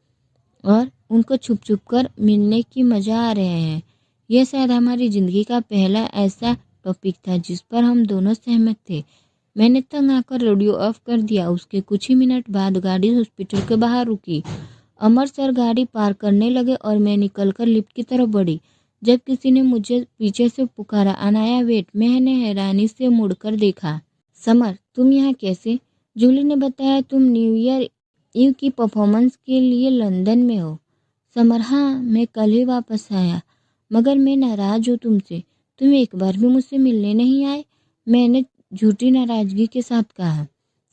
और उनको छुप छुप कर मिलने की मज़ा आ रहे हैं। यह शायद हमारी ज़िंदगी का पहला ऐसा टॉपिक था जिस पर हम दोनों सहमत थे। मैंने तंग आकर रेडियो ऑफ कर दिया। उसके कुछ ही मिनट बाद गाड़ी हॉस्पिटल के बाहर रुकी। अमर सर गाड़ी पार करने लगे और मैं निकलकर लिफ्ट की तरफ बढ़ी। जब किसी ने मुझे पीछे से पुकारा, अनाया वेट। मैंने हैरानी से मुड़कर देखा। समर, तुम यहाँ कैसे? जूली ने बताया तुम न्यू ईयर ईव की परफॉर्मेंस के लिए लंदन में हो। समर, हाँ, मैं कल ही वापस आया, मगर मैं नाराज हूँ तुमसे। तुम एक बार भी मुझसे मिलने नहीं आए। मैंने झूठी नाराजगी के साथ कहा।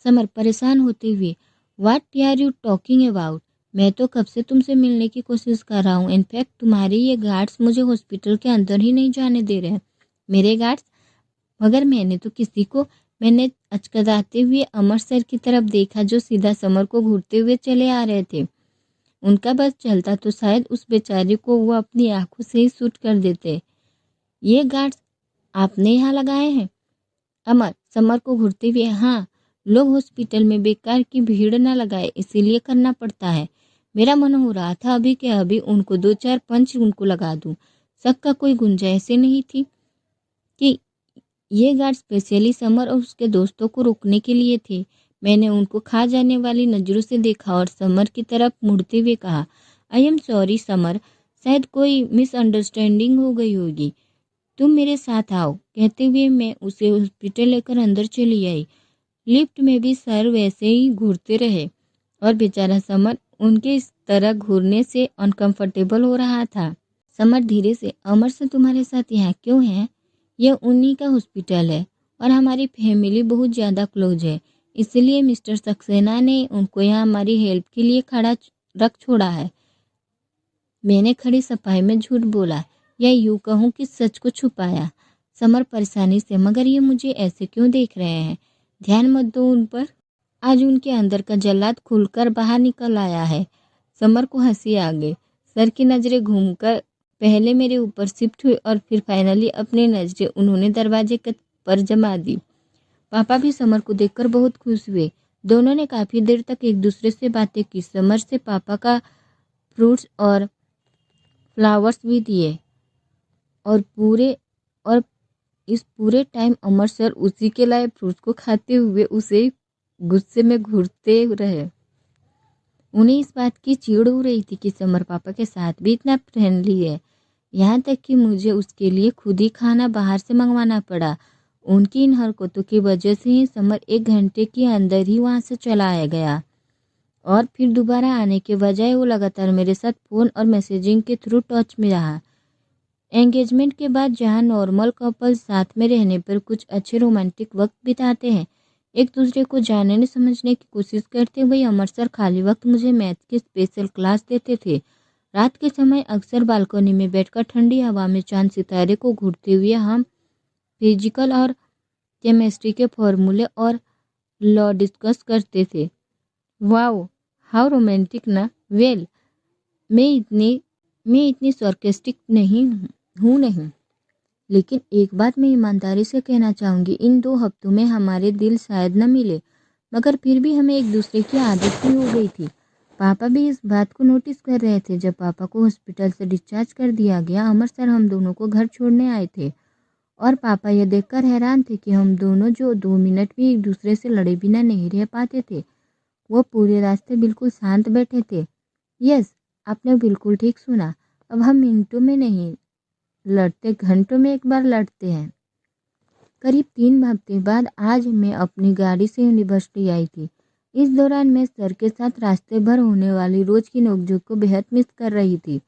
समर परेशान होते हुए, what are you talking about? मैं तो कब से तुमसे मिलने की कोशिश कर रहा हूँ। इनफैक्ट तुम्हारे ये गार्ड्स मुझे हॉस्पिटल के अंदर ही नहीं जाने दे रहे हैं। मेरे गार्ड्स? मगर मैंने अचकदाते हुए अमर सर की तरफ देखा जो सीधा समर को घूरते हुए चले आ रहे थे। उनका बस चलता तो शायद उस बेचारे को वो अपनी आंखों से ही शूट कर देते। ये गार्ड्स आपने यहाँ लगाए हैं? अमर समर को घूरते हुए, हाँ, लोग हॉस्पिटल में बेकार की भीड़ न लगाए इसीलिए करना पड़ता है। मेरा मन हो रहा था अभी के अभी उनको 2-4 पंच उनको लगा दूं। शक का कोई गुंजाइश ही नहीं थी कि ये गार्ड स्पेशली समर और उसके दोस्तों को रोकने के लिए थे। मैंने उनको खा जाने वाली नज़रों से देखा और समर की तरफ मुड़ते हुए कहा, आई एम सॉरी समर, शायद कोई मिसअंडरस्टैंडिंग हो गई होगी। तुम मेरे साथ आओ। कहते हुए मैं उसे हॉस्पिटल लेकर अंदर चली आई। लिफ्ट में भी सर वैसे ही घूरते रहे और बेचारा समर उनके इस तरह घूरने से अनकंफर्टेबल हो रहा था। समर धीरे से, अमर से तुम्हारे साथ यहाँ क्यों है? यह उन्हीं का हॉस्पिटल है और हमारी फैमिली बहुत ज़्यादा क्लोज है, इसलिए मिस्टर सक्सेना ने उनको यहाँ हमारी हेल्प के लिए खड़ा रख छोड़ा है। मैंने खड़ी सफाई में झूठ बोला या यूँ कहूँ कि सच को छुपाया। समर परेशानी से, मगर ये मुझे ऐसे क्यों देख रहे हैं? ध्यान मत दो उन पर। आज उनके अंदर का जल्लाद खुलकर बाहर निकल आया है। समर को हंसी आ गई। सर की नज़रें घूमकर पहले मेरे ऊपर शिफ्ट हुई और फिर फाइनली अपनी नज़रें उन्होंने दरवाजे पर जमा दी। पापा भी समर को देखकर बहुत खुश हुए। दोनों ने काफ़ी देर तक एक दूसरे से बातें की। समर से पापा का फ्रूट्स और फ्लावर्स भी दिए और इस पूरे टाइम अमर सर उसी के लाए फ्रूट्स को खाते हुए उसे गुस्से में घूरते रहे। उन्हें इस बात की चिढ़ हो रही थी कि समर पापा के साथ भी इतना फ्रेंडली है, यहाँ तक कि मुझे उसके लिए खुद ही खाना बाहर से मंगवाना पड़ा। उनकी इन हरकतों की वजह से ही समर 1 घंटे के अंदर ही वहाँ से चला गया और फिर दोबारा आने के बजाय वो लगातार मेरे साथ फ़ोन और मैसेजिंग के थ्रू टच में रहा। एंगेजमेंट के बाद जहाँ नॉर्मल कपल साथ में रहने पर कुछ अच्छे रोमांटिक वक्त बिताते हैं, एक दूसरे को जानने समझने की कोशिश करते, वही अमर सर खाली वक्त मुझे मैथ की स्पेशल क्लास देते थे। रात के समय अक्सर बालकनी में बैठकर ठंडी हवा में चांद सितारे को घूरते हुए हम फिजिकल और केमिस्ट्री के फॉर्मूले और लॉ डिस्कस करते थे। वाओ, हाउ रोमांटिक ना। वेल, मैं इतनी सार्केस्टिक हूँ नहीं। लेकिन एक बात मैं ईमानदारी से कहना चाहूँगी, इन 2 हफ्तों में हमारे दिल शायद न मिले, मगर फिर भी हमें एक दूसरे की आदत सी हो गई थी। पापा भी इस बात को नोटिस कर रहे थे। जब पापा को हॉस्पिटल से डिस्चार्ज कर दिया गया, अमर सर हम दोनों को घर छोड़ने आए थे और पापा यह देखकर हैरान थे कि हम दोनों जो 2 मिनट भी एक दूसरे से लड़े बिना नहीं रह पाते थे, वो पूरे रास्ते बिल्कुल शांत बैठे थे। यस, आपने बिल्कुल ठीक सुना। अब हम मिनटों में नहीं लड़ते, घंटों में एक बार लड़ते हैं। करीब 3 हफ्ते बाद आज मैं अपनी गाड़ी से यूनिवर्सिटी आई थी। इस दौरान मैं सर के साथ रास्ते भर होने वाली रोज की नोकझोंक को बेहद मिस कर रही थी।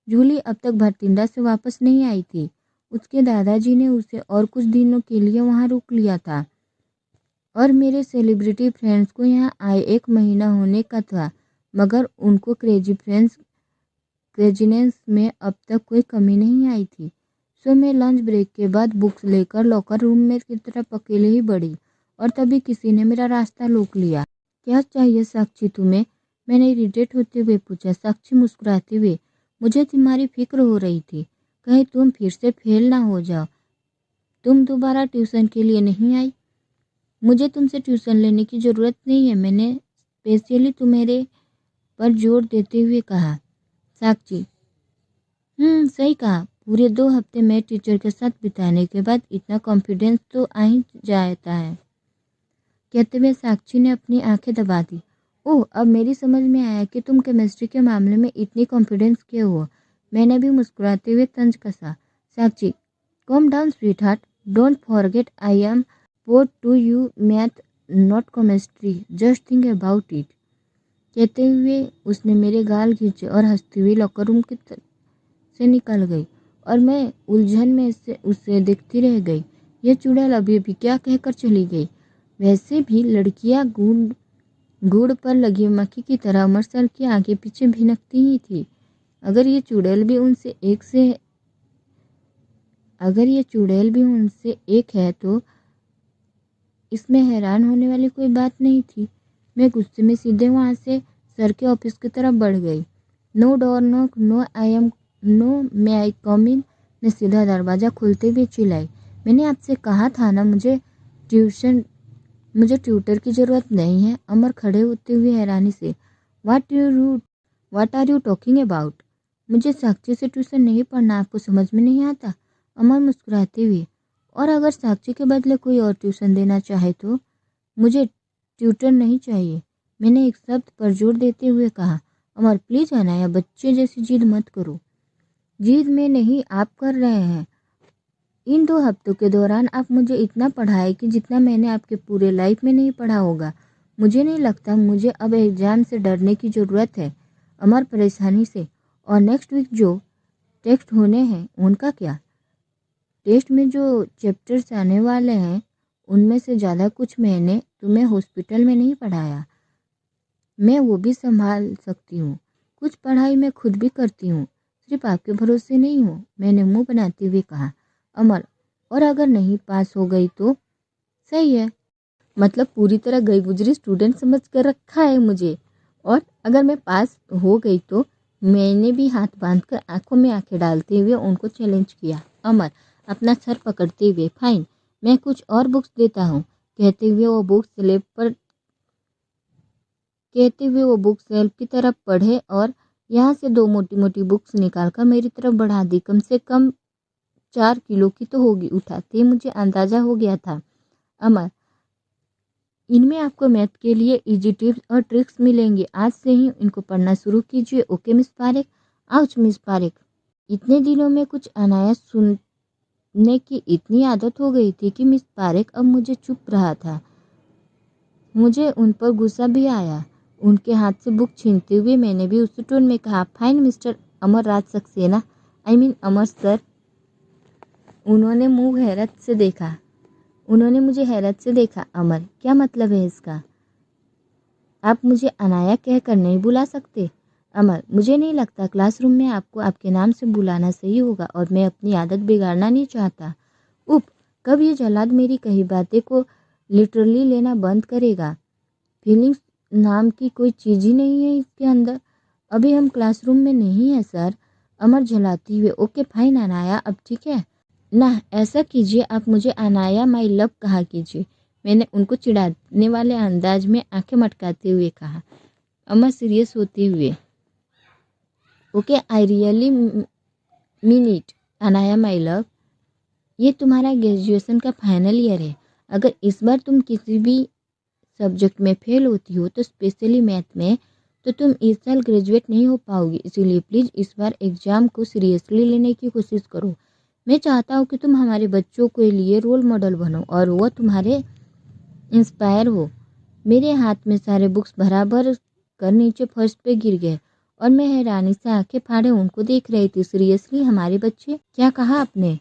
जूली अब तक भटिंडा से वापस नहीं आई थी। उसके दादाजी ने उसे और कुछ दिनों के लिए वहां रोक लिया था और मेरे सेलिब्रिटी फ्रेंड्स को यहाँ आए 1 महीना होने का था, मगर उनको क्रेजीनेस में अब तक कोई कमी नहीं आई थी। सो मैं लंच ब्रेक के बाद बुक्स लेकर लॉकर रूम में की तरफ अकेले ही बढ़ी और तभी किसी ने मेरा रास्ता रोक लिया। क्या चाहिए साक्षी तुम्हें? मैंने इरिटेट होते हुए पूछा। साक्षी मुस्कुराते हुए, मुझे तुम्हारी फिक्र हो रही थी, कहीं तुम फिर से फेल ना हो जाओ। तुम दोबारा ट्यूशन के लिए नहीं आई? मुझे तुमसे ट्यूशन लेने की ज़रूरत नहीं है, मैंने स्पेशली तुम्हारे पर जोर देते हुए कहा। साक्षी, सही कहा। पूरे 2 हफ्ते में टीचर के साथ बिताने के बाद इतना कॉन्फिडेंस तो आ ही जाता है। कहते हुए साक्षी ने अपनी आंखें दबा दी। ओह, अब मेरी समझ में आया कि तुम केमिस्ट्री के मामले में इतनी कॉन्फिडेंस क्यों हो। मैंने भी मुस्कुराते हुए तंज कसा। Sakshi, come down sweetheart, don't forget I am pot to you math not chemistry, just think about it. कहते हुए उसने मेरे गाल खींचे और हंसती हुई लॉकर रूम से निकल गई और मैं उलझन में उसे देखती रह गई। यह चुड़ैल अभी भी क्या कहकर चली गई। वैसे भी लड़कियां गुड़ पर लगी मक्खी की तरह अमर सर के आगे पीछे भिनकती ही थी। अगर ये चुड़ैल भी उनसे एक है तो इसमें हैरान होने वाली कोई बात नहीं थी। मैं गुस्से में सीधे वहां से सर के ऑफिस की तरफ बढ़ गई। नो डोर नॉक, नो मे आई कम इन, ने सीधा दरवाज़ा खोलते हुए चिल्लाई। मैंने आपसे कहा था ना, मुझे ट्यूटर की ज़रूरत नहीं है। अमर खड़े होते हुए हैरानी से, what are you talking about? मुझे साक्षी से ट्यूशन नहीं पढ़ना आपको समझ में नहीं आता? अमर मुस्कुराते हुए, और अगर साक्षी के बदले कोई और ट्यूशन देना चाहे तो? मुझे ट्यूटर नहीं चाहिए, मैंने एक शब्द पर जोर देते हुए कहा। अमर, प्लीज़ अनाया, बच्चे जैसी जिद मत करो। जिद में नहीं, आप कर रहे हैं। इन 2 हफ्तों के दौरान आप मुझे इतना पढ़ाए कि जितना मैंने आपके पूरे लाइफ में नहीं पढ़ा होगा। मुझे नहीं लगता मुझे अब एग्ज़ाम से डरने की ज़रूरत है। अमर परेशानी से, और नेक्स्ट वीक जो टेस्ट होने हैं उनका क्या? टेस्ट में जो चैप्टर्स आने वाले हैं उनमें से ज़्यादा कुछ मैंने तुम्हें हॉस्पिटल में नहीं पढ़ाया। मैं वो भी संभाल सकती हूँ। कुछ पढ़ाई मैं खुद भी करती हूँ, सिर्फ आपके भरोसे नहीं हूँ, मैंने मुंह बनाते हुए कहा। अमर, और अगर नहीं पास हो गई तो? सही है, मतलब पूरी तरह गई गुजरी स्टूडेंट समझ कर रखा है मुझे। और अगर मैं पास हो गई तो? मैंने भी हाथ बांधकर आंखों में आंखें डालते हुए उनको चैलेंज किया। अमर अपना सर पकड़ते हुए, फाइन, मैं कुछ और बुक्स देता हूँ। कहते हुए वो बुक सेल्फ की तरफ बढ़े और यहाँ से 2 मोटी मोटी बुक्स निकालकर मेरी तरफ बढ़ा दी। कम से कम 4 किलो की तो होगी। उठाते ही मुझे अंदाजा हो गया था। अमर, इनमें आपको मैथ के लिए इजी टिप्स और ट्रिक्स मिलेंगे। आज से ही इनको पढ़ना शुरू कीजिए। Okay miss Parekh? Ouch miss Parekh. इतने दिनों में कुछ अनायास सुनने की इतनी आदत हो गई थी कि मिस पारेख अब मुझे चुप रहा था। मुझे उन पर गुस्सा भी आया। उनके हाथ से बुक छीनते हुए मैंने भी उसी टोन में कहा, fine mister Amar Raj Saxena, I mean Amar sir. उन्होंने मुझे हैरत से देखा। अमर, क्या मतलब है इसका? आप मुझे अनाया कहकर नहीं बुला सकते? अमर, मुझे नहीं लगता क्लासरूम में आपको आपके नाम से बुलाना सही होगा और मैं अपनी आदत बिगाड़ना नहीं चाहता। कब ये जल्लाद मेरी कही बातें को लिटरली लेना बंद करेगा? फीलिंग्स नाम की कोई चीज़ ही नहीं है इसके अंदर। अभी हम क्लासरूम में नहीं है सर। अमर झलाती हुए, ओके फाइन अनाया, अब ठीक है ना। ऐसा कीजिए, आप मुझे अनाया माई लव कहा कीजिए, मैंने उनको चिढ़ाने वाले अंदाज में आंखें मटकाते हुए कहा। अमर सीरियस होते हुए, okay I really mean it Anaya my love. ये तुम्हारा ग्रेजुएशन का फाइनल ईयर है। अगर इस बार तुम किसी भी सब्जेक्ट में फेल होती हो, तो स्पेशली मैथ में, तो तुम इस साल ग्रेजुएट नहीं हो पाओगी। इसीलिए प्लीज़ इस बार एग्ज़ाम को सीरियसली लेने की कोशिश करो। मैं चाहता हूँ कि तुम हमारे बच्चों के लिए रोल मॉडल बनो और वो तुम्हारे इंस्पायर हो। मेरे हाथ में सारे बुक्स बराबर कर नीचे फर्श पे गिर गए और मैं हैरानी से आंखें फाड़े उनको देख रही थी। सीरियसली हमारे बच्चे? क्या कहा आपने?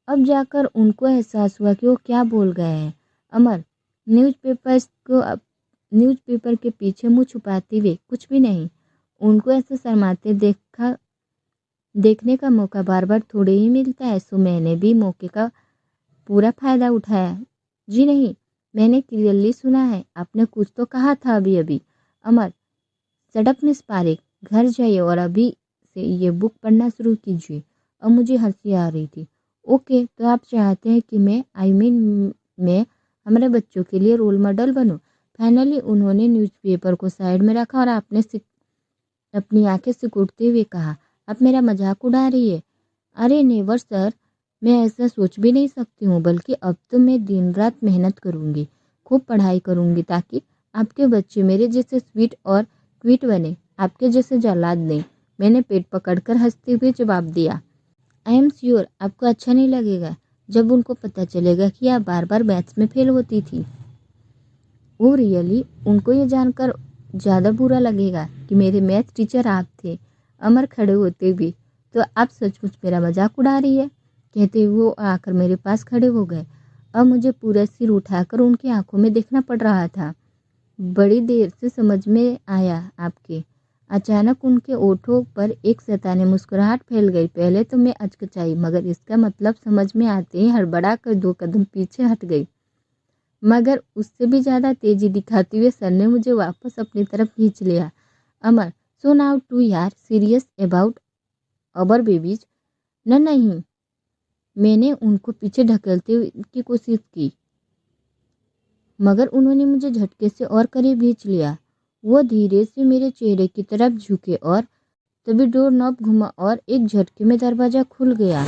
अब जाकर उनको एहसास हुआ कि वो क्या बोल गए हैं। अमर न्यूज़पेपर के पीछे मुंह छुपाते हुए, कुछ भी नहीं। उनको ऐसे शर्माते देखने का मौका बार बार थोड़े ही मिलता है, सो मैंने भी मौके का पूरा फायदा उठाया। जी नहीं, मैंने क्लियरली सुना है, आपने कुछ तो कहा था अभी अभी। अमर, सड़क मिस पारेख, घर जाइए और अभी से ये बुक पढ़ना शुरू कीजिए। अब मुझे हंसी आ रही थी। ओके, तो आप चाहते हैं कि मैं हमारे बच्चों के लिए रोल मॉडल बनूं। फाइनली उन्होंने न्यूज़पेपर को साइड में रखा और अपनी आंखें सिकुड़ते हुए कहा, आप मेरा मजाक उड़ा रही है? अरे नेवर सर, मैं ऐसा सोच भी नहीं सकती हूँ, बल्कि अब तो मैं दिन रात मेहनत करूँगी, खूब पढ़ाई करूँगी, ताकि आपके बच्चे मेरे जैसे स्वीट और क्विट बने, आपके जैसे जल्लाद नहीं। मैंने पेट पकड़कर हंसते हुए जवाब दिया। आई एम श्योर आपको अच्छा नहीं लगेगा जब उनको पता चलेगा कि आप बार बार मैथ्स में फेल होती थी। वो रियली, उनको ये जानकर ज़्यादा बुरा लगेगा कि मेरे मैथ टीचर आप थे। अमर खड़े होते भी, तो आप सचमुच मेरा मजाक उड़ा रही है, कहते हुए वो आकर मेरे पास खड़े हो गए। अब मुझे पूरा सिर उठाकर उनकी आंखों में देखना पड़ रहा था। बड़ी देर से समझ में आया आपके। अचानक उनके ओठों पर एक शैतानी मुस्कुराहट फैल गई। पहले तो मैं अचकचाई, मगर इसका मतलब समझ में आते ही हड़बड़ा कर 2 कदम पीछे हट गई। मगर उससे भी ज़्यादा तेजी दिखाते हुए सर ने मुझे वापस अपनी तरफ खींच लिया। अमर, सो नाउ टू यार सीरियस अबाउट अवर बेबीज। न नहीं, मैंने उनको पीछे ढकेलते की कोशिश की, मगर उन्होंने मुझे झटके से और करीब खींच लिया। वो धीरे से मेरे चेहरे की तरफ झुके और तभी डोर नॉब घुमा और एक झटके में दरवाज़ा खुल गया।